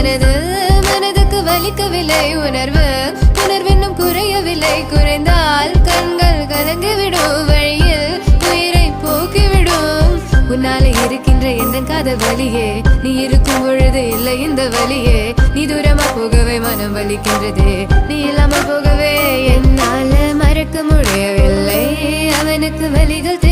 மனதுக்கு வலிக்கவில்லை உணர்வு உணர்வென்னும் குறையவில்லை குறைந்தால் கண்கள் கலங்கிவிடும் வழியில் உயிரை போக்கிவிடும் உன்னாலே இருக்கின்ற எந்த காதல் வலியே நீ இருக்கும் பொழுது இல்லை இந்த வலியே நீ தூரமா போகவே மனம் வலிக்கின்றதே நீ இல்லாமல் போகவே என்னால மறக்க முடியவில்லை அவனுக்கு வலிகள்